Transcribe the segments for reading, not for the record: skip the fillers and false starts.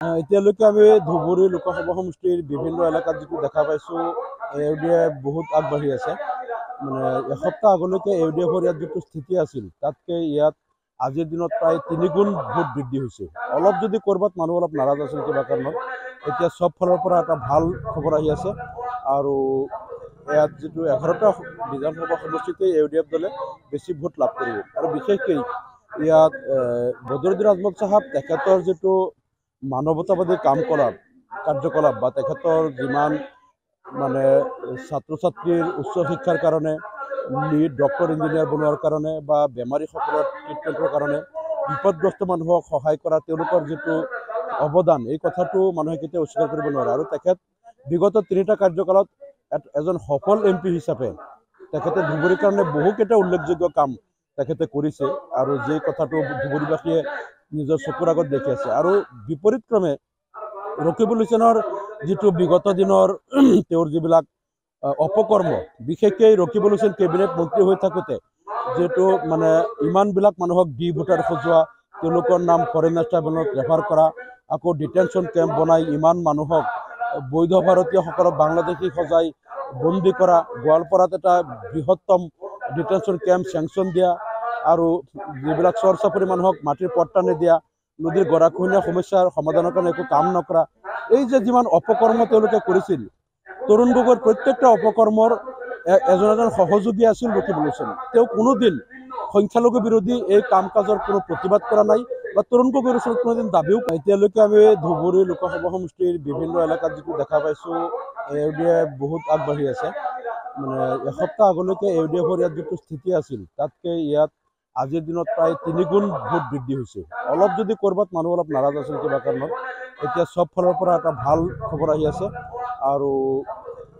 এতিয়ালৈকে আমি ধুবুৰী লোকসভা সমষ্টিৰ বিভিন্ন এলেকাত যিটো দেখা পাইছোঁ, AUDF বহুত আগবাঢ়ি আছে। মানে এসপ্তাহ আগলৈকে AUDFৰ ইয়াত যিটো স্থিতি আছিল, তাতকৈ ইয়াত আজিৰ দিনত প্ৰায় 3 গুণ ভোট বৃদ্ধি হৈছে। অলপ যদি ক'ৰবাত মানুহ অলপ নাৰাজ আছিল কিবা কাৰণত, এতিয়া চব ফালৰ পৰা এটা ভাল খবৰ আহি আছে। আৰু ইয়াত যিটো 11টা বিধানসভা সমষ্টিতে AUDF দলে বেছি ভোট লাভ কৰিব। আৰু বিশেষকৈ ইয়াত বদৰুদ্দিন আজমল চাহাব তেখেতৰ যিটো মানৱতাবাদী কাৰ্যকলাপ বা তেখেতৰ যিমান মানে ছাত্ৰ ছাত্ৰীৰ উচ্চ শিক্ষাৰ কাৰণে, নিট ডক্টৰ ইঞ্জিনিয়াৰ বনোৱাৰ কাৰণে বা বেমাৰীসকলৰ ট্ৰিটমেণ্টৰ কাৰণে, বিপদগ্ৰস্ত মানুহক সহায় কৰা তেওঁলোকৰ যিটো অৱদান, এই কথাটো মানুহে কেতিয়াও অস্বীকাৰ কৰিব নোৱাৰে। আৰু তেখেত বিগত 3টা কাৰ্যকালত এজন সফল MP হিচাপে তেখেতে ধুবুৰীৰ কাৰণে বহুকেইটা উল্লেখযোগ্য কাম তেখেতে কৰিছে, আৰু যি কথাটো ধুবুৰীবাসীয়ে নিজৰ চকুৰ আগত দেখি আছে। আৰু বিপৰীতক্ৰমে ৰকিবুল হুছেইনৰ যিটো বিগত দিনৰ তেওঁৰ যিবিলাক অপকৰ্ম, বিশেষকৈ ৰকিবুল হুছেইন কেবিনেট মন্ত্ৰী হৈ থাকোঁতে যিহেতু মানে ইমানবিলাক মানুহক ভোটাৰ সজোৱা, তেওঁলোকৰ নাম ফৰেইনাৰ ট্ৰাইব্যুনেলত ৰেফাৰ কৰা, আকৌ ডিটেনশ্যন কেম্প বনাই ইমান মানুহক, বৈধ ভাৰতীয়সকলক বাংলাদেশী সজাই বন্দী কৰা, গোৱালপাৰাত এটা বৃহত্তম ডিটেনশ্যন কেম্প চেংচন দিয়া, আৰু যিবিলাক চৰ চাপৰি মানুহক মাটিৰ পট্টা নিদিয়া, নদীৰ গৰাখহনীয়া সমস্যাৰ সমাধানৰ কাৰণে একো কাম নকৰা, এই যে যিমান অপকৰ্ম তেওঁলোকে কৰিছিল, তৰুণ গগৈৰ প্ৰত্যেকটা অপকৰ্মৰ এজন সহযোগী আছিল ৰকিবুল হুছেইন। তেওঁ কোনোদিন সংখ্যালঘু বিৰোধী এই কাম কাজৰ কোনো প্ৰতিবাদ কৰা নাই বা তৰুণ গগৈৰ ওচৰত কোনোদিন দাবীও। এতিয়ালৈকে আমি ধুবুৰী লোকসভা সমষ্টিৰ বিভিন্ন এলেকাত যিটো দেখা পাইছোঁ, AUDF বহুত আগবাঢ়ি আছে। মানে এসপ্তাহ আগলৈকে AUDFৰ ইয়াত যিটো স্থিতি আছিল, তাতকৈ ইয়াত আজিৰ দিনত প্ৰায় 3 গুণ ভোট বৃদ্ধি হৈছে। অলপ যদি ক'ৰবাত মানুহ অলপ নাৰাজ আছিল কিবা কাৰণত, এতিয়া চব ফালৰ পৰা এটা ভাল খবৰ আহি আছে। আৰু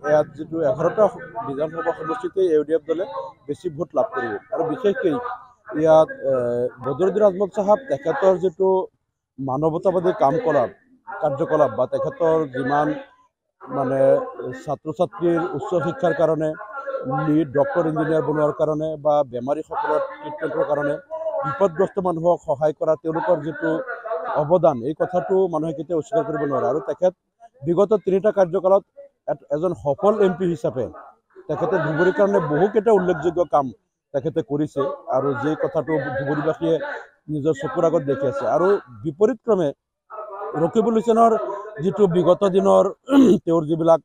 ইয়াত যিটো 11টা বিধানসভা সমষ্টিতে AUDF দলে বেছি ভোট লাভ কৰিব। আৰু বিশেষকৈ ইয়াত বদৰুদ্দিন আজমল চাহাব তেখেতৰ যিটো মানৱতাবাদী কাৰ্যকলাপ বা তেখেতৰ যিমান মানে ছাত্ৰ ছাত্ৰীৰ উচ্চ শিক্ষাৰ কাৰণে, নিট ডক্টৰ ইঞ্জিনিয়াৰ বনোৱাৰ কাৰণে বা বেমাৰীসকলৰ ট্ৰিটমেণ্টৰ কাৰণে, বিপদগ্ৰস্ত মানুহক সহায় কৰা তেওঁলোকৰ যিটো অৱদান, এই কথাটো মানুহে কেতিয়াও অস্বীকাৰ কৰিব নোৱাৰে। আৰু তেখেত বিগত 3টা কাৰ্যকালত এজন সফল MP হিচাপে তেখেতে ধুবুৰীৰ কাৰণে বহুকেইটা উল্লেখযোগ্য কাম তেখেতে কৰিছে, আৰু যি কথাটো ধুবুৰীবাসীয়ে নিজৰ চকুৰ আগত দেখি আছে। আৰু বিপৰীতক্ৰমে ৰকিবুল হুছেইনৰ যিটো বিগত দিনৰ তেওঁৰ যিবিলাক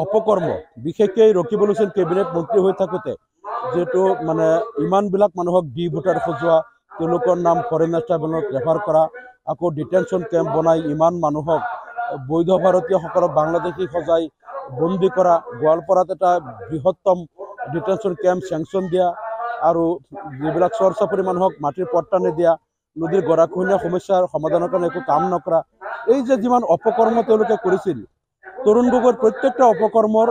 অপকৰ্ম, বিশেষকৈ ৰকিবুল হুছেইন কেবিনেট মন্ত্ৰী হৈ থাকোঁতে যিহেতু মানে ইমানবিলাক মানুহক ভোটাৰ সজোৱা, তেওঁলোকৰ নাম ফৰেইনাৰ ট্ৰাইব্যুনেলত ৰেফাৰ কৰা, আকৌ ডিটেনশ্যন কেম্প বনাই ইমান মানুহক, বৈধ ভাৰতীয়সকলক বাংলাদেশী সজাই বন্দী কৰা, গোৱালপাৰাত এটা বৃহত্তম ডিটেনশ্যন কেম্প চেংচন দিয়া, আৰু যিবিলাক চৰ চাপৰি মানুহক মাটিৰ পট্টা নিদিয়া, নদীৰ গৰাখহনীয়া সমস্যাৰ সমাধানৰ কাৰণে একো কাম নকৰা, এই যে যিমান অপকৰ্ম তেওঁলোকে কৰিছিল, তৰুণ গগৈৰ প্ৰত্যেকটা অপকৰ্মৰ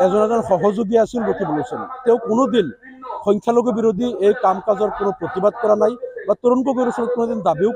এজন সহযোগী আছিল ৰকিবুল হুছেইন। তেওঁ কোনোদিন সংখ্যালঘু বিৰোধী এই কাম কাজৰ কোনো প্ৰতিবাদ কৰা নাই বা তৰুণ গগৈৰ ওচৰত কোনোদিন দাবীও